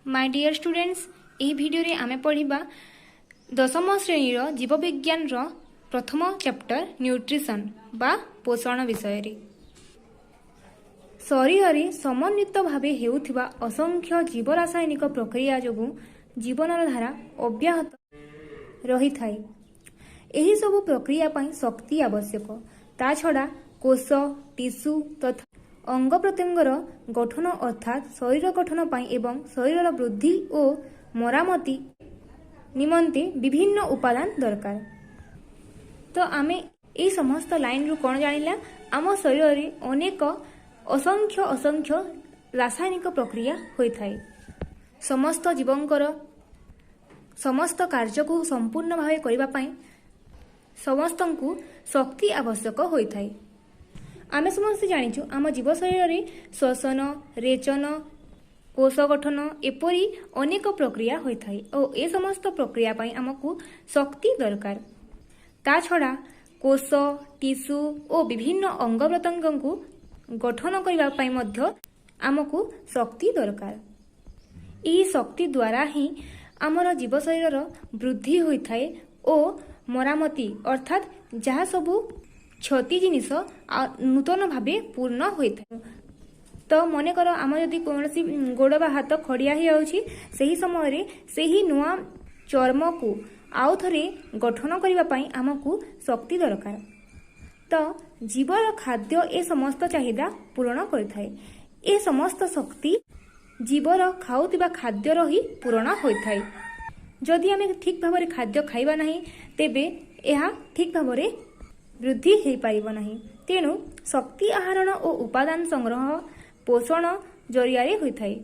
My dear students यह video रे आमे पढ़िबा दशम श्रेणी जीवविज्ञान प्रथम चैप्टर न्यूट्रिशन बा पोषण विषय रे। शरीर समन्वित भावे हेउथिबा असंख्य जीव रासायनिक प्रक्रिया जोगु जीवनर धारा अव्याहत रही थाए। एही सबु प्रक्रिया पई शक्ति आवश्यक। ता छड़ा कोष टिश्यू तथा अंग प्रत्यंगर गठन अर्थात शरीर गठन पाई एवं शरीर वृद्धि और मरामती निमंते विभिन्न उपादान दरकार। तो आमे ए समस्त लाइन रु कौन जानिला आम शरीर रे अनेक असंख्य असंख्य रासायनिक प्रक्रिया होई थाए। समस्त जीवंकर समस्त कार्य को संपूर्ण भावे करिबा पाई समस्तंकु शक्ति आवश्यक होई थाए। आमे समस्ते जानिछु आम जीव शरीर रे श्वसन रेचन कोष गठन एपरी अनेक प्रक्रिया होई थाए और ए समस्त प्रक्रिया पाई हमकु शक्ति दरकार। ता छड़ा कोष टिश्यू और विभिन्न अंग प्रत्यंगंकु गठन करिबा पाई मध्य आमकु शक्ति दरकार। ई शक्ति द्वारा ही आमर जीव शरीर वृद्धि होई थाए और मरामती अर्थात जहाँ सबू क्षति जिनिस नूतन भावे पूर्ण होता है। तो मन कर आम जदि कौन सी गोड़ बा हाथ खड़िया ही जाउछि सही समय रे सही नुआ चर्म को आउ थरे गठन करिबा पई आमकु शक्ति दरकार। तो जीवर खाद्य ए समस्त चाहिदा पूर्ण करिथाए। ए समस्त शक्ति जीवर खाउतिबा खाद्यर ही पूर्ण होइथाए। जदि आमे ठीक भाव में खाद्य खाइबा नहीं तेबे यह ठीक भाव में वृद्धि हो पारिब नहीं। तेणु शक्ति आहरण और उपादान संग्रह पोषण जरिया होइथाए।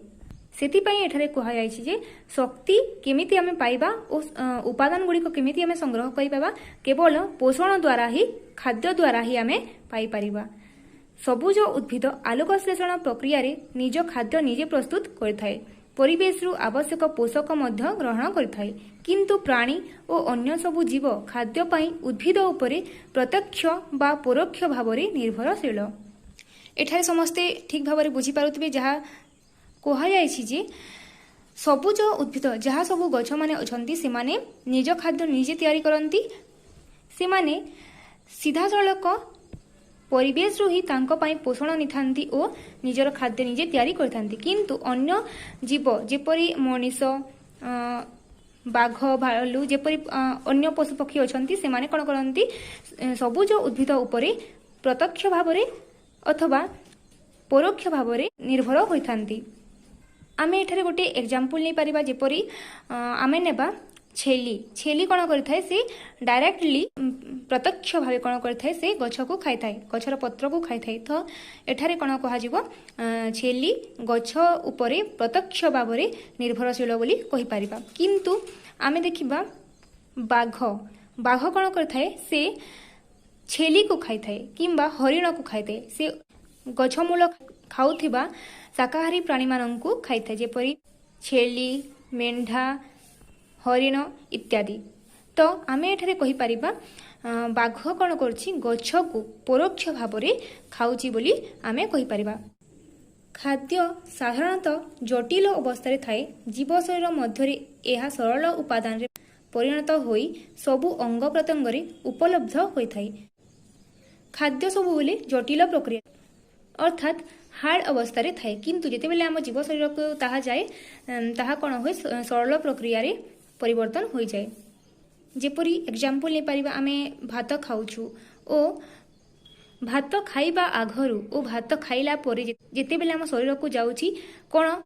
सेतिपई एठारे कहा जायछि जे शक्ति केमिति आमे पाइबा और उपादान गुड़िक केमिति आमे संग्रह करि पाबा केवल पोषण द्वारा ही खाद्य द्वारा ही आमे पाई पारिबा। सबुज उद्भिद आलोकश्लेषण प्रक्रिया रे निज खाद्य निजे प्रस्तुत करिथाए। परिवेश रु आवश्यक पोषक मध्य ग्रहण करिथाए। किंतु प्राणी और अन्य सबु जीव खाद्य पाई उद्भिद उपरे प्रत्यक्ष बा परोक्ष भावरे निर्भरशील। एठारे समस्ते ठीक भावरे बुझी पारुथिबे जहा कहा जायछि जे सबुज उद्भिद जहा सबु गछ माने अछंती से माने निज खाद्य निजे तैयारी करंती। से माने सीधा सड़क परिवेश रु ही तांको पाई पोषण निथांती और निजर खाद्य निजे तैयारी करथांती। किंतु अन्य जीव जेपरी मनीष बाघ भालू जेपरी अन्य पशु पक्षी अछंती से माने कोन करंती सबुज उद्भिद उपरे प्रत्यक्ष भावरे अथवा परोक्ष भावरे निर्भर होइथांती। आमे एठारे गोटे एग्जांपल नै परिबा जेपरी आमे नेबा छेली। छेली कौन करथाए से डायरेक्टली प्रत्यक्ष भावे कौन करथाए से गछ को खाई थाए गछर पत्र को खाई थाए। तो एठारे कौन कहा जीवो छेली गछ उपरे प्रत्यक्ष भावरे निर्भरशील बोली कहि परिबा। किंतु आमे देखिबा बाघ बाघ कौन करथाए से छेली को खाई थाए किंबा हरिण को खाई थाए। से गछमूल खाउथिबा शाकाहारी प्राणी माननकु खाई थाए जेपरी छेली मेंढा हरिण इत्यादि। तो आमे एठारे कहि परिबा बाघ कौन करछि गछ को परोक्ष भावरे खाउछि बोली आमे कहि परिबा। खाद्य साधारणतः जटिल अवस्था थाए। जीव शरीर मध्य यह सरल उपादान रे परिणत होई सबु अंग प्रत्यंग रे उपलब्ध होइथाए। खाद्य सबु बोले जटिल प्रक्रिया अर्थात हार्ड अवस्था रे थाए। किंतु जेते बेले आम जीव शरीर को ताहा जाए ताहा कौन होय सरल प्रक्रिया रे परिवर्तन हो जाए। जेपरी एग्जांपल ले परिबा आमे भात खाउछु ओ भात खाइबा आघरु ओ भात खाइला परे जेते बेले आम शरीर को जाउछि कोन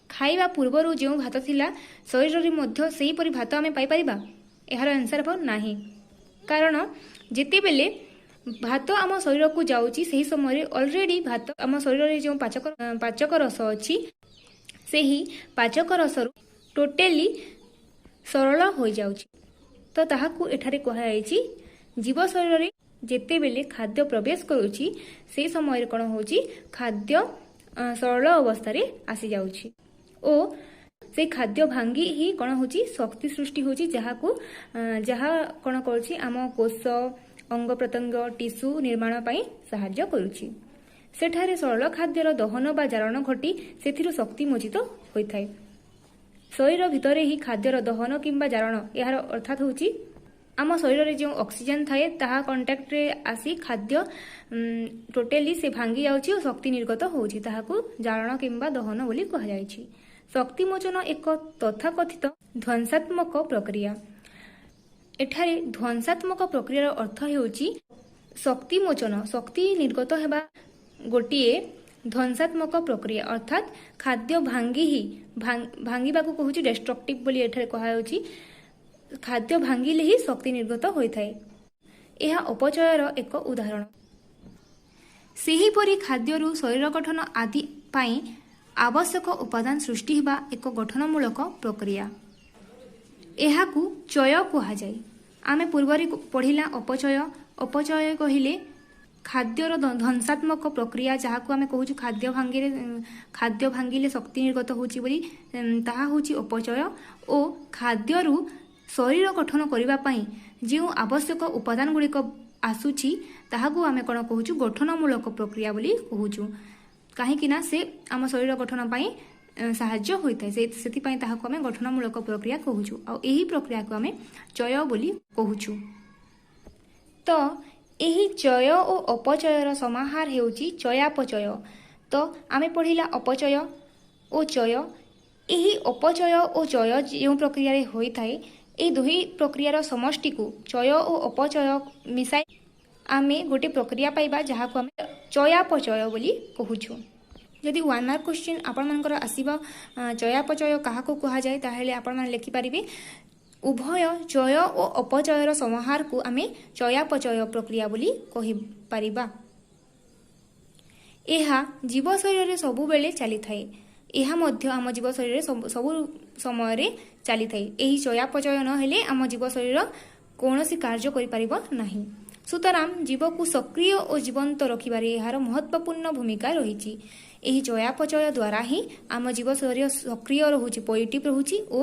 खाइबा पूर्वरु जे भात थिला शरीर रे मध्य सेही परि भात आमे पाई परिबा। एहार आंसर हो नाही। कारण जेते बेले भात आम शरीर को जाउछि सेही समय ऑलरेडी भात आम शरीर रे जे पाचक रस अछि सेही पाचक रस टोटली सरल हो जाउछि। तो ताहाकु एठारे कहा जायछि जीव शरीर रे जेते बेले खाद्य प्रवेश करूछि से समय कोन होछि खाद्य सरल अवस्था रे आसी जाउछि ओ से खाद्य भांगी ही कोन होछि शक्ति सृष्टि होछि जहाकु जहा कोन करछि आम कोष अंग प्रत्यंग टिश्यू निर्माण पई सहाय्य करूछि। सेठारे सरल खाद्यर दहन बा जारण घटी सेथिरु शक्ति मोचित होइथाय। ଶରୀର ଭିତରେ ହିଁ ଖାଦ୍ୟର ଦହନ କିମ୍ବା ଜାରଣ ଏହାର ଅର୍ଥାତ୍ ହେଉଛି ଆମ ଶରୀରରେ ଯେଉଁ ଅକ୍ସିଜେନ୍ ଥାଏ ତାହା କଣ୍ଟାକ୍ଟରେ ଆସି ଖାଦ୍ୟ ଟୋଟାଲି ସେ ଭାଙ୍ଗି ଯାଉଛି ଓ ଶକ୍ତି ନିର୍ଗତ ହେଉଛି, ତାହାକୁ ଜାରଣ କିମ୍ବା ଦହନ ବୋଲି କୁହାଯାଇଛି। ଶକ୍ତି ମୋଚନ ଏକ ତଥାକଥିତ ଧ୍ୱଂସାତ୍ମକ ପ୍ରକ୍ରିୟା। ଏଠାରେ ଧ୍ୱଂସାତ୍ମକ ପ୍ରକ୍ରିୟାର ଅର୍ଥ ହେଉଛି ଶକ୍ତି ମୋଚନ, ଶକ୍ତି ନିର୍ଗତ ହେବା ଗୋଟିଏ ଧ୍ୱଂସାତ୍ମକ ପ୍ରକ୍ରିୟା, ଅର୍ଥାତ୍ ଖାଦ୍ୟ ଭାଙ୍ଗିବାକୁ କହୁଛି ଡେଷ୍ଟ୍ରକ୍ଟିଭ ବୋଲି ଏଠାରେ କୁହାଯାଉଛି। ଖାଦ୍ୟ ଭାଙ୍ଗିଲେ ହିଁ ଶକ୍ତି ନିର୍ଗତ ହୋଇଥାଏ। ଏହା ଅପଚୟର ଏକ ଉଦାହରଣ। ସେହିପରି ଖାଦ୍ୟରୁ ଶରୀର ଗଠନ ଆଦି ପାଇଁ ଆବଶ୍ୟକ ଉପାଦାନ ସୃଷ୍ଟି ହେବା ଏକ ଗଠନମୂଳକ ପ୍ରକ୍ରିୟା। ଏହାକୁ ଚୟ କୁହାଯାଏ। ଆମେ ପୂର୍ବରେ ପଢ଼ିଲା ଅପଚୟ। ଅପଚୟ କହିଲେ ଖାଦ୍ୟର ଧ୍ୱଂସାତ୍ମକ ପ୍ରକ୍ରିୟା, ଯାହାକୁ ଆମେ କହୁଛୁ ଖାଦ୍ୟ ଭାଙ୍ଗିଲେ ଶକ୍ତି ନିର୍ଗତ ହେଉଛି ବୋଲି, ତାହା ହେଉଛି ଅପଚୟ। ଓ ଖାଦ୍ୟରୁ ଶରୀର ଗଠନ କରିବା ପାଇଁ ଯେଉଁ ଆବଶ୍ୟକ ଉପାଦାନ ଗୁଡ଼ିକ ଆସୁଛି ତାହାକୁ ଆମେ କ'ଣ କହୁଛୁ ଗଠନମୂଳକ ପ୍ରକ୍ରିୟା ବୋଲି କହୁଛୁ। କାହିଁକିନା ସେ ଆମ ଶରୀର ଗଠନ ପାଇଁ ସାହାଯ୍ୟ ହୋଇଥାଏ, ସେଥିପାଇଁ ତାହାକୁ ଆମେ ଗଠନମୂଳକ ପ୍ରକ୍ରିୟା କହୁଛୁ। ଆଉ ଏହି ପ୍ରକ୍ରିୟାକୁ ଆମେ ଚୟ ବୋଲି କହୁଛୁ। ତ ଏହି ଚୟ ଓ ଅପଚୟର ସମାହାର ହେଉଛି ଚୟାପଚୟ। ତ ଆମେ ପଢ଼ିଲା ଅପଚୟ ଓ ଚୟ। ଏହି ଅପଚୟ ଓ ଚୟ ଯେଉଁ ପ୍ରକ୍ରିୟାରେ ହୋଇଥାଏ, ଏହି ଦୁଇ ପ୍ରକ୍ରିୟାର ସମଷ୍ଟିକୁ ଚୟ ଓ ଅପଚୟ ମିଶାଇ ଆମେ ଗୋଟିଏ ପ୍ରକ୍ରିୟା ପାଇବା, ଯାହାକୁ ଆମେ ଚୟାପଚୟ ବୋଲି କହୁଛୁ। ଯଦି 1 ମାର୍କ କ୍ୱେଶ୍ଚିନ୍ ଆପଣମାନଙ୍କର ଆସିବ ଚୟାପଚୟ କାହାକୁ କୁହାଯାଏ, ତାହେଲେ ଆପଣମାନେ ଲେଖିପାରିବେ ଉଭୟ ଚୟ ଓ ଅପଚୟର ସମାହାରକୁ ଆମେ ଚୟାପଚୟ ପ୍ରକ୍ରିୟା ବୋଲି କହିପାରିବା। ଏହା ଜୀବ ଶରୀରରେ ସବୁବେଳେ ଚାଲିଥାଏ। ଏହା ମଧ୍ୟ ଆମ ଜୀବ ଶରୀରରେ ସବୁ ସମୟରେ ଚାଲିଥାଏ। ଏହି ଚୟାପଚୟ ନହେଲେ ଆମ ଜୀବ ଶରୀର କୌଣସି କାର୍ଯ୍ୟ କରିପାରିବ ନାହିଁ। ସୁତରାଂ ଜୀବକୁ ସକ୍ରିୟ ଓ ଜୀବନ୍ତ ରଖିବାରେ ଏହାର ମହତ୍ତ୍ୱପୂର୍ଣ୍ଣ ଭୂମିକା ରହିଛି। ଏହି ଚୟାପଚୟ ଦ୍ୱାରା ହିଁ ଆମ ଜୀବ ଶରୀର ସକ୍ରିୟ ରହୁଛି, ପଜିଟିଭ୍ ରହୁଛି ଓ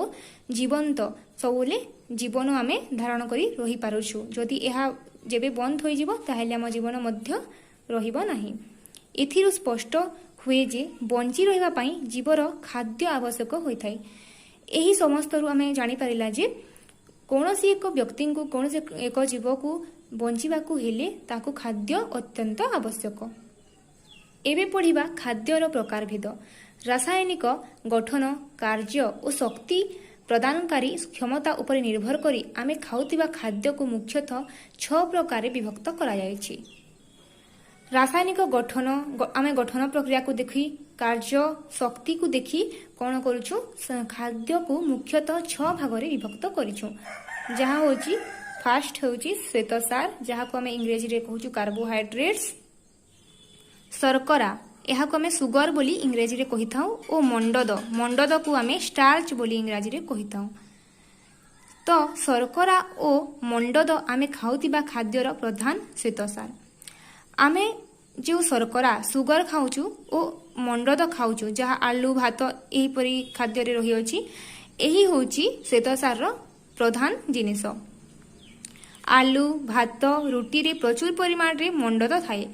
ଜୀବନ୍ତ ସବୁବେଳେ ଜୀବନ ଆମେ ଧାରଣ କରି ରହିପାରୁଛୁ। ଯଦି ଏହା ଯେବେ ବନ୍ଦ ହୋଇଯିବ ତାହେଲେ ଆମ ଜୀବନ ମଧ୍ୟ ରହିବ ନାହିଁ। ଏଥିରୁ ସ୍ପଷ୍ଟ ହୁଏ ଯେ ବଞ୍ଚି ରହିବା ପାଇଁ ଜୀବର ଖାଦ୍ୟ ଆବଶ୍ୟକ ହୋଇଥାଏ। ଏହି ସମସ୍ତରୁ ଆମେ ଜାଣିପାରିଲା ଯେ କୌଣସି ଏକ ବ୍ୟକ୍ତିଙ୍କୁ, କୌଣସି ଏକ ଜୀବକୁ ବଞ୍ଚିବାକୁ ହେଲେ ତାକୁ ଖାଦ୍ୟ ଅତ୍ୟନ୍ତ ଆବଶ୍ୟକ। ଏବେ ପଢ଼ିବା ଖାଦ୍ୟର ପ୍ରକାରଭେଦ। ରାସାୟନିକ ଗଠନ, କାର୍ଯ୍ୟ ଓ ଶକ୍ତି ପ୍ରଦାନକାରୀ କ୍ଷମତା ଉପରେ ନିର୍ଭର କରି ଆମେ ଖାଉଥିବା ଖାଦ୍ୟକୁ ମୁଖ୍ୟତଃ 6 ପ୍ରକାରରେ ବିଭକ୍ତ କରାଯାଇଛି। ରାସାୟନିକ ଗଠନ, ଆମେ ଗଠନ ପ୍ରକ୍ରିୟାକୁ ଦେଖି, କାର୍ଯ୍ୟ, ଶକ୍ତିକୁ ଦେଖି କ'ଣ କରୁଛୁ, ଖାଦ୍ୟକୁ ମୁଖ୍ୟତଃ 6 ଭାଗରେ ବିଭକ୍ତ କରିଛୁ। ଯାହା ହେଉଛି ଫାର୍ଷ୍ଟ ହେଉଛି ଶ୍ୱେତସାର, ଯାହାକୁ ଆମେ ଇଂରେଜୀରେ କହୁଛୁ କାର୍ବୋହାଇଡ୍ରେଟ୍ସ। ଶର୍କରା, ଏହାକୁ ଆମେ ସୁଗର ବୋଲି ଇଂରାଜୀରେ କହିଥାଉ। ଓ ମଣ୍ଡଦକୁ ଆମେ ଷ୍ଟାର୍ଚ ବୋଲି ଇଂରାଜୀରେ କହିଥାଉ। ତ ଶର୍କରା ଓ ମଣ୍ଡଦ ଆମେ ଖାଉଥିବା ଖାଦ୍ୟର ପ୍ରଧାନ ଶ୍ୱେତସାର। ଆମେ ଯେଉଁ ଶର୍କରା, ସୁଗର ଖାଉଛୁ ଓ ମଣ୍ଡଦ ଖାଉଛୁ, ଯାହା ଆଳୁ, ଭାତ ଏହିପରି ଖାଦ୍ୟରେ ରହିଅଛି, ଏହି ହେଉଛି ଶ୍ୱେତସାରର ପ୍ରଧାନ ଜିନିଷ। ଆଳୁ, ଭାତ, ରୁଟିରେ ପ୍ରଚୁର ପରିମାଣରେ ମଣ୍ଡଦ ଥାଏ।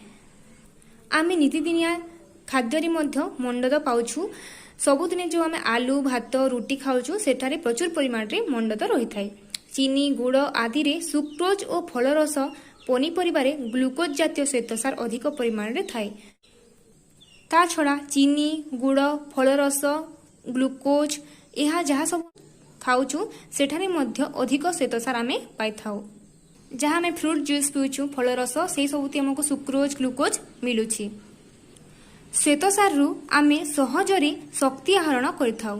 ଆମେ ନୀତିଦିନିଆ ଖାଦ୍ୟରେ ମଧ୍ୟ ମଣ୍ଡଦ ପାଉଛୁ। ସବୁଦିନେ ଯେଉଁ ଆମେ ଆଳୁ, ଭାତ, ରୁଟି ଖାଉଛୁ ସେଠାରେ ପ୍ରଚୁର ପରିମାଣରେ ମଣ୍ଡଦ ରହିଥାଏ। ଚିନି, ଗୁଡ଼ ଆଦିରେ ସୁକ୍ରୋଜ ଓ ଫଳରସ, ପନିପରିବାରେ ଗ୍ଲୁକୋଜ ଜାତୀୟ ଶ୍ୱେତସାର ଅଧିକ ପରିମାଣରେ ଥାଏ। ତା ଛଡ଼ା ଚିନି, ଗୁଡ଼, ଫଳରସ, ଗ୍ଲୁକୋଜ ଏହା ଯାହା ସବୁ ଖାଉଛୁ ସେଠାରେ ମଧ୍ୟ ଅଧିକ ଶ୍ୱେତସାର ଆମେ ପାଇଥାଉ। ଯାହା ଆମେ ଫ୍ରୁଟ୍ ଜୁସ୍ ପିଉଛୁ, ଫଳରସ, ସେହି ସବୁଠି ଆମକୁ ସୁକ୍ରୋଜ, ଗ୍ଲୁକୋଜ ମିଳୁଛି। ଶ୍ୱେତସାରରୁ ଆମେ ସହଜରେ ଶକ୍ତି ଆହରଣ କରିଥାଉ।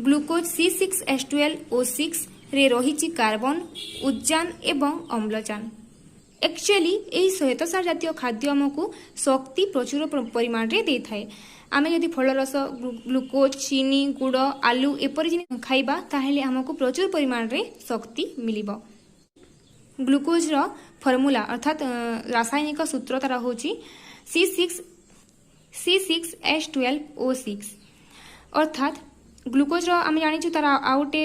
ଗ୍ଲୁକୋଜ C6H12O6ରେ ରହିଛି କାର୍ବନ, ଉଦ୍ଜାନ ଏବଂ ଅମ୍ଳଜାନ। ଆକ୍ଚୁଆଲି ଏହି ଶ୍ୱେତସାର ଜାତୀୟ ଖାଦ୍ୟ ଆମକୁ ଶକ୍ତି ପ୍ରଚୁର ପରିମାଣରେ ଦେଇଥାଏ। ଆମେ ଯଦି ଫଳରସ, ଗ୍ଲୁକୋଜ, ଚିନି, ଗୁଡ଼, ଆଳୁ ଏପରି ଜିନିଷ ଖାଇବା ତାହେଲେ ଆମକୁ ପ୍ରଚୁର ପରିମାଣରେ ଶକ୍ତି ମିଳିବ। ଗ୍ଲୁକୋଜର ଫର୍ମୁଲା ଅର୍ଥାତ୍ ରାସାୟନିକ ସୂତ୍ର ତାର ହେଉଛି C6H12O6 ଅର୍ଥାତ୍ ଗ୍ଲୁକୋଜର ଆମେ ଜାଣିଛୁ ତାର ଆଉ ଗୋଟେ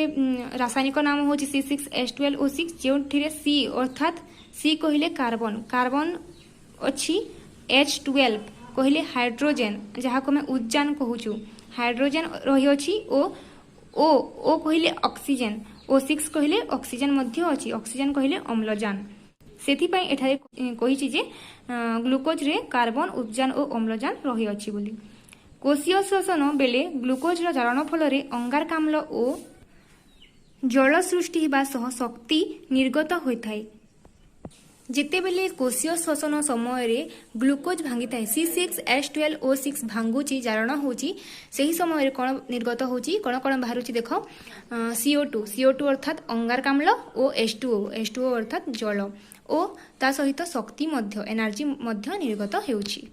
ରାସାୟନିକ ନାମ ହେଉଛି C6H12O6, ଯେଉଁଥିରେ C ଅର୍ଥାତ୍ C କହିଲେ କାର୍ବନ ଅଛି, H12 କହିଲେ ହାଇଡ୍ରୋଜେନ୍, ଯାହାକୁ ଆମେ ଉଦ୍ଜାନ କହୁଛୁ, ହାଇଡ୍ରୋଜେନ୍ ରହିଅଛି ଓ ओ कहले ऑक्सीजन, O6 कहले ऑक्सीजन मध्य अछि, ऑक्सीजन कहले अम्लजान। सेथिपाई एठारे कहिछि जे ग्लूकोज रे कार्बन, उद्जान और अम्लजान रही अछि बोली। कोशीय श्वसन बेले ग्लूकोज रो जारण फल रे अंगारकाम्ल और जल सृष्टि हेबा सह शक्ति निर्गत होइथाय। जेतेबेले कोशीय श्वसन समय रे ग्लूकोज भांगिथाय, C6H12O6 भांगुची जारण होची, सेही समय रे कोन निर्गत होची, कोन बाहरुची देखो, CO2 अर्थात अंगारकाम्ल और H2O अर्थात जल और ता सहित शक्ति मध्य एनर्जी मध्य निर्गत हेउची।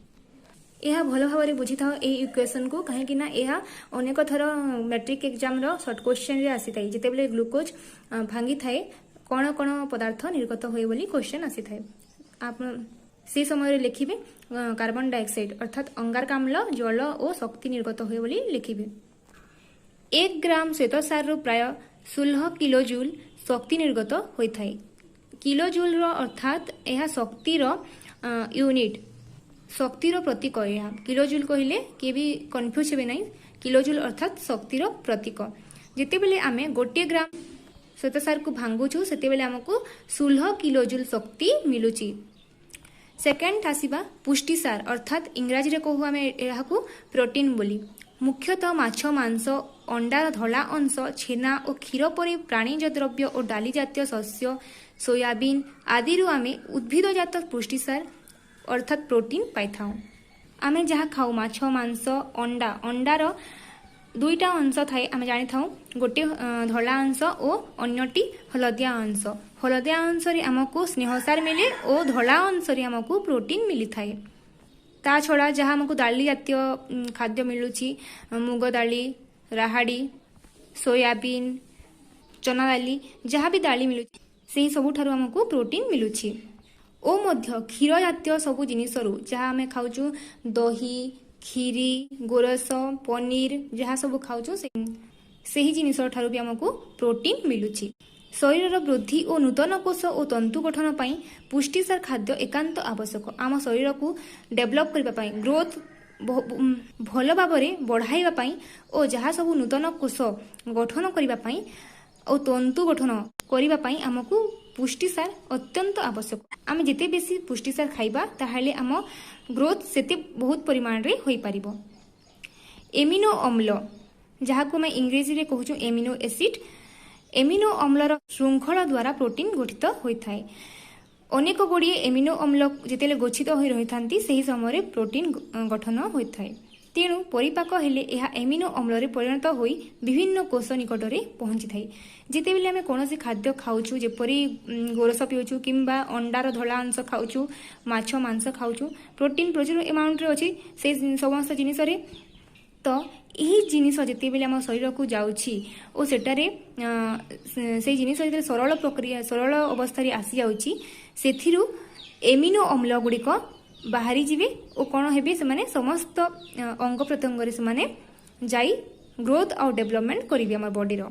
यह भल भाव बुझी था ये इक्वेशन को, कहीं ना यह अनेक थर मैट्रिक एग्जाम रो शॉर्ट क्वेश्चन रे आसी थाई। जेतेबेले ग्लूकोज भांगी थाए कौन कौन पदार्थ निर्गत हुए बोली क्वेश्चन आसी थाए। आप से समय रे लिखिबे कार्बन डाइऑक्साइड अर्थात अंगारकाम्ल, जल और शक्ति निर्गत हुए बोली लिखिबे। 1 ग्राम श्वेतसार रो प्राय 16 किलोजूल शक्ति निर्गत होइथाय। किलोजूल रो अर्थात यह शक्ति रो यूनिट, शक्तिर प्रतीक। यह किलोजूल कहले के भी कन्फ्यूज हेबे नहीं, किलोजूल अर्थात शक्तिर प्रतीक। जेतेबेले आमे 1 ग्राम श्वेतसार को भांगुछु सेतेबेले हमको 16 किलोजूल शक्ति मिलुची। सेकेंड आसीबा पुष्टिसार अर्थात इंग्राजी रे कहू आमे एहाकू प्रोटीन बोली। मुख्यतः माछ, मांस, अंडार धला अंश, छेना और क्षीर परि प्राणीज द्रव्य और डाली जातीय शस्य, सोयाबीन आदि आमे उद्भिदजात पुष्टिसार अर्थात प्रोटीन पाई थाउ। आमे जहाँ खाऊ माछ, मांस, अंडार 2टा अंश थाए आमे जानि थाउ, गोटे धला अंश और अन्यटी हलदिया अंश। हलदिया अंश रे हमको स्नेहसार मिले और धला अंश रे हमको प्रोटीन मिली थाए। ता छड़ा जहाँ हमको दाली जातीय खाद्य मिलुची, मुग दाली, राहाड़ी, सोयाबीन, चना दाली, जहाँ भी दाली मिलुची सेही सबुठारु हमको प्रोटीन मिलुची। ओ मध्य क्षीर जातीय सबु जिनिसरु जहाँ आमे खाउछु दही, खीरी, गोरस, पनीर जहाँ सब खाउछु सेही जिनिस ठारु भी हमको प्रोटीन मिलुची। शरीर वृद्धि और नूतन कोष और तंतु गठन पाई पुष्टिसार खाद्य एकांत आवश्यक। आम शरीर को डेभलप करबा पाई, ग्रोथ भल भाबरे बढ़ाइबा पाई और जहाँ सब नूतन कोष गठन करबा पाई और तंतु गठन करबा पाई हमको पुष्टिसार अत्यंत आवश्यक। आम जिते बेसी पुष्टिसार खाइबा ताहाले आम ग्रोथ सेते बहुत परिमाण रे होई पारिबो। एमिनो अम्ल जहाँ को मैं इंग्रेजी रे कहूछु एमिनो एसिड, एमिनो अम्लर श्रृंखला द्वारा प्रोटीन गठित होइथाय। अनेक गुड़िए एमिनो अम्ल जेतेले गच्छित होई रहिथांती सेही समय प्रोटीन गठन होइथाय। तेणु परिपाक हेले यह एमिनो अम्ल परिणत होई विभिन्न कोष निकट में पहुंची थाई। जितेबेले आमे कोनोसी खाद्य खाउछु जेपरी गोरस पिउछु किंबा अंडार धला अंश खाउछु, माछ मांस खाउछु, प्रोटीन प्रचुर एमाउंट रे अछि से समस्त जिनिस रे। तो यही जिनिस जितेबेले आम शरीर को जाउछि ओ सेटारे से जिनिस जेते सरल प्रक्रिया सरल अवस्था रे आसी जाउछि सेथिरु एमिनो अम्ल गुड़िक बाहरी जीवे और कौन हेबे से माने समस्त अंग प्रत्यंग रे से माने जाई ग्रोथ और डेवलपमेंट करिवे हमर बॉडी रो।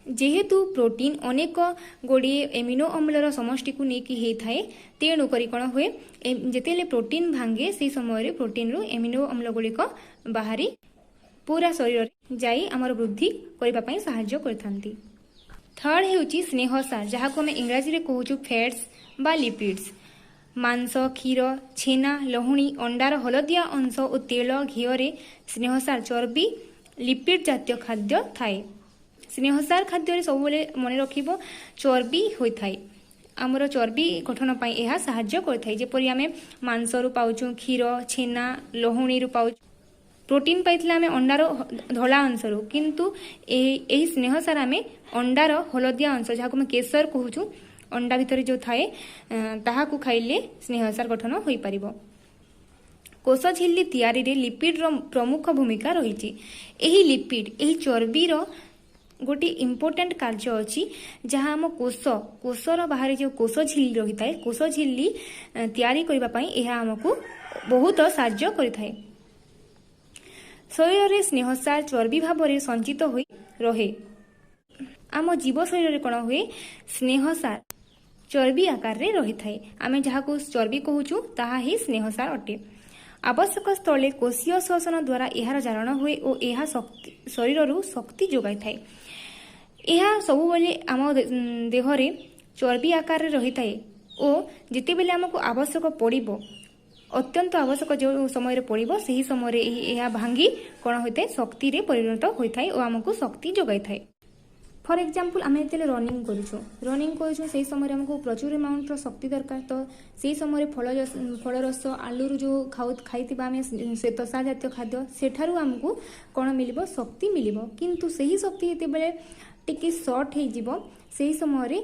जेहेतु प्रोटीन अनेक गुड़िए एमिनो अम्लर समष्टि को नेकी हेई थाए, तेणु करी कौन हुए जेतेले प्रोटीन भांगे से समय रे प्रोटीन रो एमिनो अम्ल गुड़िक बाहरी पूरा शरीर जाई आमर वृद्धि करबा पई सहायता करथांती। थर्ड हेउची स्नेहसार जहाँ को मैं इंग्राजी रे कहूछु फैट्स बा लिपिड्स। मांस, क्षीर, छेना, लहुणी, अंडार हलदिया अंश और तेल घीरे स्नेहसार चर्बी लिपिड जातीय खाद्य थाए। स्नेहसार खाद्य सब मन रखिबो चर्बी होइथाए। आमर चर्बी गठन पाई यह साहाय्य करथाए। जेपरि आमे मांस रु पाउछु क्षीर, छेना, लहुणी रु पाउछु प्रोटीन पाइथिला आमे अंडार धला अंश रु, किंतु एही स्नेहसार आमे अंडार हलदिया अंश जहाँ को मैं केसर कहूछु अंडा भितर जो थाए ताहाकु खाइले स्नेहसार गठन होई पारिबो। कोष झिल्ली तैयारी रे लिपिड रो प्रमुख भूमिका रहिछि। एही लिपिड एही चर्बी रो गोटे इम्पोर्टेंट कार्य अछि जहाँ आम कोषर बाहर जो कोष झिल्ली रही थाए, कोष झिल्ली तैयारी करबा पई एहा हमकु बहुत साहाय्य करिथाए। शरीर रे स्नेहसार चर्बी भाव रे संचित होई रहे। आम जीव शरीर रे कोन हुए स्नेहसार चर्बी आकार रे रही थाए। आमे जहाँ को चर्बी कहूछु ताहा ही स्नेहसार अटे। ଆବଶ୍ୟକ ସ୍ଥଳେ କୋଷୀୟ ଶ୍ୱସନ ଦ୍ୱାରା ଏହାର ଜାରଣ ହୁଏ ଓ ଏହା ଶରୀରରୁ ଶକ୍ତି ଯୋଗାଇଥାଏ। ଏହା ସବୁବେଳେ ଆମ ଦେହରେ ଚର୍ବି ଆକାରରେ ରହିଥାଏ ଓ ଯେତେବେଳେ ଆମକୁ ଆବଶ୍ୟକ ପଡ଼ିବ, ଅତ୍ୟନ୍ତ ଆବଶ୍ୟକ ଯେଉଁ ସମୟରେ ପଡ଼ିବ, ସେହି ସମୟରେ ଏହା ଭାଙ୍ଗି କ'ଣ ହୋଇଥାଏ, ଶକ୍ତିରେ ପରିଣତ ହୋଇଥାଏ ଓ ଆମକୁ ଶକ୍ତି ଯୋଗାଇଥାଏ। ଫର୍ ଏକ୍ଜାମ୍ପଲ୍, ଆମେ ଯେତେବେଳେ ରନିଂ କରୁଛୁ ସେହି ସମୟରେ ଆମକୁ ପ୍ରଚୁର ଆମାଉଣ୍ଟର ଶକ୍ତି ଦରକାର। ତ ସେହି ସମୟରେ ଫଳରସ, ଆଳୁରୁ ଯେଉଁ ଖାଇଥିବା ଆମେ ଶ୍ୱେତସାର ଜାତୀୟ ଖାଦ୍ୟ, ସେଠାରୁ ଆମକୁ କ'ଣ ମିଳିବ, ଶକ୍ତି ମିଳିବ। କିନ୍ତୁ ସେହି ଶକ୍ତି ଯେତେବେଳେ ଟିକେ ସର୍ଟ ହେଇଯିବ, ସେହି ସମୟରେ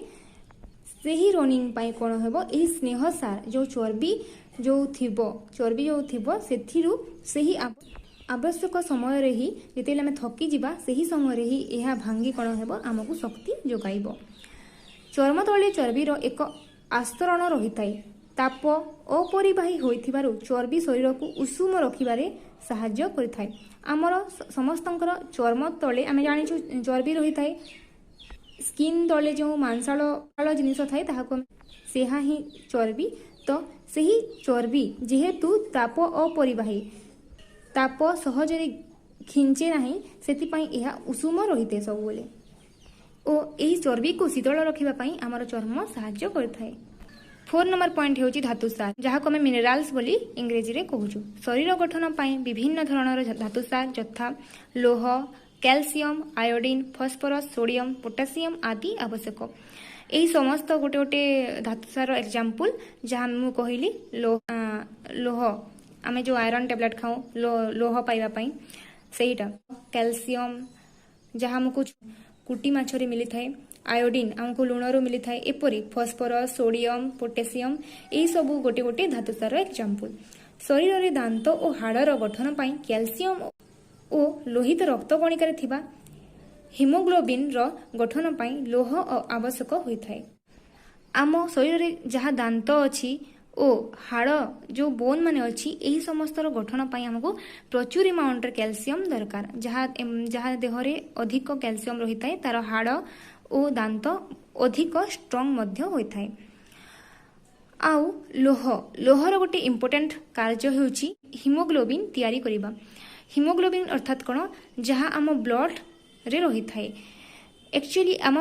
ସେହି ରନିଂ ପାଇଁ କ'ଣ ହେବ, ଏହି ସ୍ନେହସାର ଯେଉଁ ଚର୍ବି ଥିବ ସେଥିରୁ ସେହି ଆବଶ୍ୟକ ସମୟରେ ହିଁ ଯେତେବେଳେ ଆମେ ଥକିଯିବା, ସେହି ସମୟରେ ହିଁ ଏହା ଭାଙ୍ଗି କ'ଣ ହେବ, ଆମକୁ ଶକ୍ତି ଯୋଗାଇବ। ଚର୍ମ ତଳେ ଚର୍ବିର ଏକ ଆସ୍ତରଣ ରହିଥାଏ। ତାପ ଅପରିବାହୀ ହୋଇଥିବାରୁ ଚର୍ବି ଶରୀରକୁ ଉଷୁମ ରଖିବାରେ ସାହାଯ୍ୟ କରିଥାଏ। ଆମର ସମସ୍ତଙ୍କର ଚର୍ମ ତଳେ ଆମେ ଜାଣିଛୁ ଚର୍ବି ରହିଥାଏ। ସ୍କିନ୍ ତଳେ ଯେଉଁ ମାଂସାଳ ଜିନିଷ ଥାଏ ତାହାକୁ ସେହା ହିଁ ଚର୍ବି। ତ ସେହି ଚର୍ବି ଯେହେତୁ ତାପ ଅପରିବାହୀ, ତାପ ସହଜରେ ଖିଞ୍ଚେ ନାହିଁ, ସେଥିପାଇଁ ଏହା ଉଷୁମ ରହିଥାଏ ସବୁବେଳେ ଓ ଏହି ଚର୍ବିକୁ ଶୀତଳ ରଖିବା ପାଇଁ ଆମର ଚର୍ମ ସାହାଯ୍ୟ କରିଥାଏ। 4 ନମ୍ବର ପଏଣ୍ଟ ହେଉଛି ଧାତୁସାର, ଯାହାକୁ ଆମେ ମିନେରାଲ୍ସ ବୋଲି ଇଂରେଜୀରେ କହୁଛୁ। ଶରୀର ଗଠନ ପାଇଁ ବିଭିନ୍ନ ଧରଣର ଧାତୁସାର ଯଥା ଲୌହ, calcium, iodine, phosphorus, sodium, potassium ଆଦି ଆବଶ୍ୟକ। ଏହି ସମସ୍ତ ଗୋଟେ ଗୋଟେ ଧାତୁସାର ଏକ୍ଜାମ୍ପଲ୍, ଯାହା ମୁଁ କହିଲି ଲୌହ, ଆମେ ଯେଉଁ ଆଇରନ୍ ଟ୍ୟାବଲେଟ୍ ଖାଉ ଲୌହ ପାଇବା ପାଇଁ, ସେଇଟା। କ୍ୟାଲସିୟମ, ଯାହା ଆମକୁ କୁଟି ମାଛରେ ମିଳିଥାଏ। ଆୟୋଡିନ୍ ଆମକୁ ଲୁଣରୁ ମିଳିଥାଏ। ଏପରି ଫସ୍ଫରସ୍, ସୋଡ଼ିୟମ, ପୋଟାସିୟମ, ଏହିସବୁ ଗୋଟେ ଗୋଟେ ଧାତୁସାର ଏକ୍ଜାମ୍ପଲ୍। ଶରୀରରେ ଦାନ୍ତ ଓ ହାଡ଼ର ଗଠନ ପାଇଁ କ୍ୟାଲସିୟମ ଓ ଲୋହିତ ରକ୍ତ କଣିକାରେ ଥିବା ହିମୋଗ୍ଲୋବିନ୍ର ଗଠନ ପାଇଁ ଲୌହ ଆବଶ୍ୟକ ହୋଇଥାଏ। ଆମ ଶରୀରରେ ଯାହା ଦାନ୍ତ ଅଛି ଓ ହାଡ଼ ଯେଉଁ ବୋନ୍ ମାନେ ଅଛି, ଏହି ସମସ୍ତର ଗଠନ ପାଇଁ ଆମକୁ ପ୍ରଚୁର ଆମାଉଣ୍ଟର କ୍ୟାଲସିୟମ ଦରକାର। ଯାହା ଦେହରେ ଅଧିକ କ୍ୟାଲସିୟମ ରହିଥାଏ, ତାର ହାଡ଼ ଓ ଦାନ୍ତ ଅଧିକ ଷ୍ଟ୍ରଙ୍ଗ ମଧ୍ୟ ହୋଇଥାଏ। ଆଉ ଲୌହର ଗୋଟେ ଇମ୍ପୋର୍ଟାଣ୍ଟ କାର୍ଯ୍ୟ ହେଉଛି ହିମୋଗ୍ଲୋବିନ୍ ତିଆରି କରିବା। ହିମୋଗ୍ଲୋବିନ୍ ଅର୍ଥାତ୍ କ'ଣ, ଯାହା ଆମ ବ୍ଲଡ଼ରେ ରହିଥାଏ। ଆକ୍ଚୁଆଲି ଆମ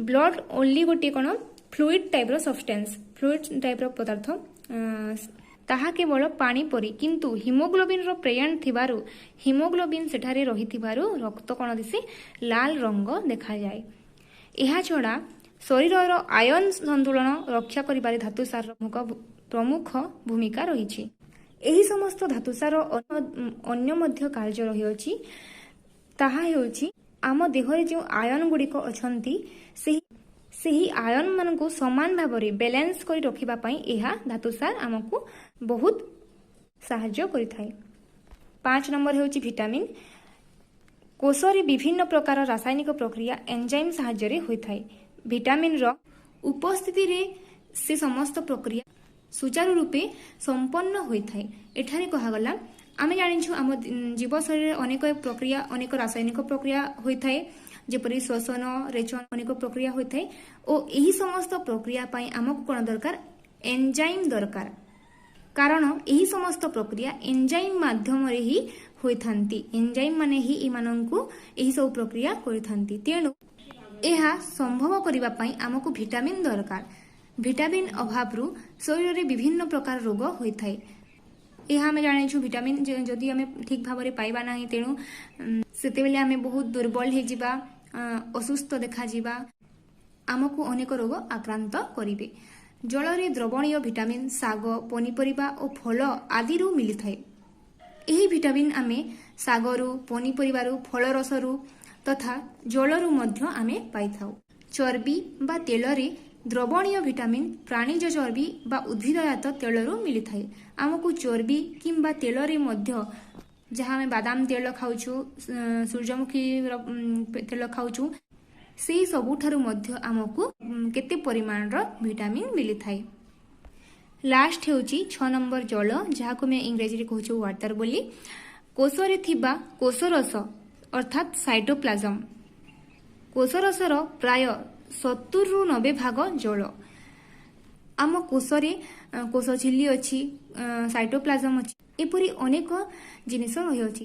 ବ୍ଲଡ଼ ଓନ୍ଲି ଗୋଟିଏ କ'ଣ, ଫ୍ଲୁଇଡ୍ ଟାଇପ୍ର ସବଷ୍ଟାନ୍ସ, ଫ୍ଲୁଇଡ୍ ଟାଇପ୍ର ପଦାର୍ଥ, ତାହା କେବଳ ପାଣି ପରି। କିନ୍ତୁ ହିମୋଗ୍ଲୋବିନ୍ର ପ୍ରେଜେଣ୍ଟ ଥିବାରୁ, ହିମୋଗ୍ଲୋବିନ୍ ସେଠାରେ ରହିଥିବାରୁ ରକ୍ତ କ'ଣ ଦିଶେ, ଲାଲ ରଙ୍ଗ ଦେଖାଯାଏ। ଏହାଛଡ଼ା ଶରୀରର ଆୟନ ସନ୍ତୁଳନ ରକ୍ଷା କରିବାରେ ଧାତୁସାରର ପ୍ରମୁଖ ଭୂମିକା ରହିଛି। ଏହି ସମସ୍ତ ଧାତୁସାର ଅନ୍ୟ ମଧ୍ୟ କାର୍ଯ୍ୟ ରହିଅଛି। ତାହା ହେଉଛି ଆମ ଦେହରେ ଯେଉଁ ଆୟନ ଗୁଡ଼ିକ ଅଛନ୍ତି, ସେହି ଆୟନ ମାନଙ୍କୁ ସମାନ ଭାବରେ ବାଲାନ୍ସ କରି ରଖିବା ପାଇଁ ଏହା ଧାତୁସାର ଆମକୁ ବହୁତ ସାହାଯ୍ୟ କରିଥାଏ। 5 ନମ୍ବର ହେଉଛି ଭିଟାମିନ୍। କୋଷରେ ବିଭିନ୍ନ ପ୍ରକାର ରାସାୟନିକ ପ୍ରକ୍ରିୟା ଏନଜାଇମ୍ ସାହାଯ୍ୟରେ ହୋଇଥାଏ। ଭିଟାମିନ୍ର ଉପସ୍ଥିତିରେ ସେ ସମସ୍ତ ପ୍ରକ୍ରିୟା ସୁଚାରୁ ରୂପେ ସମ୍ପନ୍ନ ହୋଇଥାଏ। ଏଠାରେ କୁହାଗଲା, ଆମେ ଜାଣିଛୁ ଆମ ଜୀବ ଶରୀରରେ ଅନେକ ରାସାୟନିକ ପ୍ରକ୍ରିୟା ହୋଇଥାଏ, ଯେପରି ଶ୍ୱସନ, ରେଚନ, ଅନେକ ପ୍ରକ୍ରିୟା ହୋଇଥାଏ ଓ ଏହି ସମସ୍ତ ପ୍ରକ୍ରିୟା ପାଇଁ ଆମକୁ କ'ଣ ଦରକାର, ଏନଜାଇମ୍ ଦରକାର। କାରଣ ଏହି ସମସ୍ତ ପ୍ରକ୍ରିୟା ଏନଜାଇମ୍ ମାଧ୍ୟମରେ ହିଁ ହୋଇଥାନ୍ତି। ଏନଜାଇମ୍ ମାନେ ହିଁ ଏମାନଙ୍କୁ ଏହିସବୁ ପ୍ରକ୍ରିୟା କରିଥାନ୍ତି। ତେଣୁ ଏହା ସମ୍ଭବ କରିବା ପାଇଁ ଆମକୁ ଭିଟାମିନ୍ ଦରକାର। ଭିଟାମିନ୍ ଅଭାବରୁ ଶରୀରରେ ବିଭିନ୍ନ ପ୍ରକାର ରୋଗ ହୋଇଥାଏ। ଏହା ଆମେ ଜାଣିଛୁ, ଭିଟାମିନ୍ ଯଦି ଆମେ ଠିକ୍ ଭାବରେ ପାଇବା ନାହିଁ, ତେଣୁ ସେତେବେଳେ ଆମେ ବହୁତ ଦୁର୍ବଳ ହେଇଯିବା, ଅସୁସ୍ଥ ଦେଖାଯିବା, ଆମକୁ ଅନେକ ରୋଗ ଆକ୍ରାନ୍ତ କରିବେ। ଜଳରେ ଦ୍ରବଣୀୟ ଭିଟାମିନ୍ ଶାଗ, ପନିପରିବା ଓ ଫଳ ଆଦିରୁ ମିଳିଥାଏ। ଏହି ଭିଟାମିନ୍ ଆମେ ଶାଗରୁ, ପନିପରିବାରୁ, ଫଳରସରୁ ତଥା ଜଳରୁ ମଧ୍ୟ ଆମେ ପାଇଥାଉ। ଚର୍ବି ବା ତେଲରେ ଦ୍ରବଣୀୟ ଭିଟାମିନ୍ ପ୍ରାଣୀଜ ଚର୍ବି ବା ଉଦ୍ଭିଦଜାତ ତେଳରୁ ମିଳିଥାଏ। ଆମକୁ ଚର୍ବି କିମ୍ବା ତେଲରେ ମଧ୍ୟ, ଯାହା ଆମେ ବାଦାମ ତେଲ ଖାଉଛୁ, ସୂର୍ଯ୍ୟମୁଖୀ ତେଲ ଖାଉଛୁ, ସେହି ସବୁଠାରୁ ମଧ୍ୟ ଆମକୁ କେତେ ପରିମାଣର ଭିଟାମିନ୍ ମିଳିଥାଏ। ଲାଷ୍ଟ ହେଉଛି 6 ନମ୍ବର ଜଳ, ଯାହାକୁ ଆମେ ଇଂରେଜୀରେ କହୁଛୁ ୱାଟର ବୋଲି। କୋଷରେ ଥିବା କୋଷରସ ଅର୍ଥାତ୍ ସାଇଟୋପ୍ଲାଜମ, କୋଷରସର ପ୍ରାୟ 70ରୁ 90 ଭାଗ ଜଳ। ଆମ କୋଷରେ କୋଷ ଝିଲ୍ଲି ଅଛି, ସାଇଟୋପ୍ଲାଜମ ଅଛି। ଏପରି ଅନେକ ଜିନିଷ ରହିଅଛି।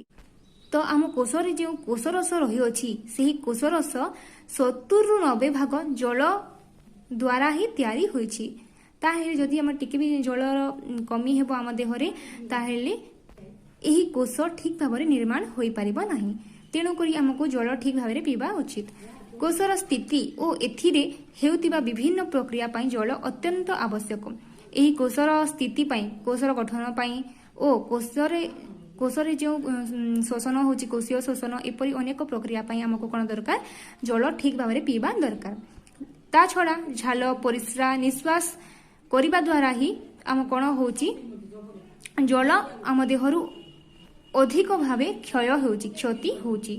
ତ ଆମ କୋଷରେ ଯେଉଁ କୋଷରସ ରହିଅଛି ସେହି କୋଷରସ 70ରୁ 90 ଭାଗ ଜଳ ଦ୍ୱାରା ହିଁ ତିଆରି ହୋଇଛି। ତାହେଲେ ଯଦି ଆମେ ଟିକେ ବି ଜଳର କମି ହେବ ଆମ ଦେହରେ ତାହେଲେ ଏହି କୋଷ ଠିକ୍ ଭାବରେ ନିର୍ମାଣ ହୋଇପାରିବ ନାହିଁ। ତେଣୁକରି ଆମକୁ ଜଳ ଠିକ୍ ଭାବରେ ପିଇବା ଉଚିତ। କୋଷର ସ୍ଥିତି ଓ ଏଥିରେ ହେଉଥିବା ବିଭିନ୍ନ ପ୍ରକ୍ରିୟା ପାଇଁ ଜଳ ଅତ୍ୟନ୍ତ ଆବଶ୍ୟକ। ଏହି କୋଷର ସ୍ଥିତି ପାଇଁ, କୋଷର ଗଠନ ପାଇଁ ଓ କୋଷରେ ଯେଉଁ ଶୋଷଣ ହେଉଛି କୋଷୀୟ ଶୋଷଣ, ଏପରି ଅନେକ ପ୍ରକ୍ରିୟା ପାଇଁ ଆମକୁ କ'ଣ ଦରକାର? ଜଳ ଠିକ୍ ଭାବରେ ପିଇବା ଦରକାର। ତା ଛଡ଼ା ଝାଳ, ପରିସ୍ରା, ନିଶ୍ୱାସ କରିବା ଦ୍ୱାରା ହିଁ ଆମ କ'ଣ ହେଉଛି? ଜଳ ଆମ ଦେହରୁ ଅଧିକ ଭାବେ କ୍ଷୟ ହେଉଛି, କ୍ଷତି ହେଉଛି।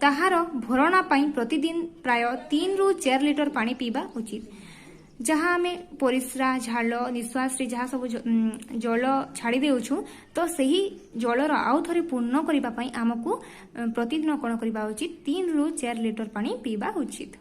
ତାହାର ଭରଣା ପାଇଁ ପ୍ରତିଦିନ ପ୍ରାୟ 3ରୁ 4 ଲିଟର ପାଣି ପିଇବା ଉଚିତ। ଯାହା ଆମେ ପରିସ୍ରା, ଝାଳ, ନିଶ୍ୱାସରେ ଯାହା ସବୁ ଜଳ ଛାଡ଼ି ଦେଉଛୁ, ତ ସେହି ଜଳର ଆଉ ଥରେ ପୂର୍ଣ୍ଣ କରିବା ପାଇଁ ଆମକୁ ପ୍ରତିଦିନ କ'ଣ କରିବା ଉଚିତ? 3ରୁ 4 ଲିଟର ପାଣି ପିଇବା ଉଚିତ।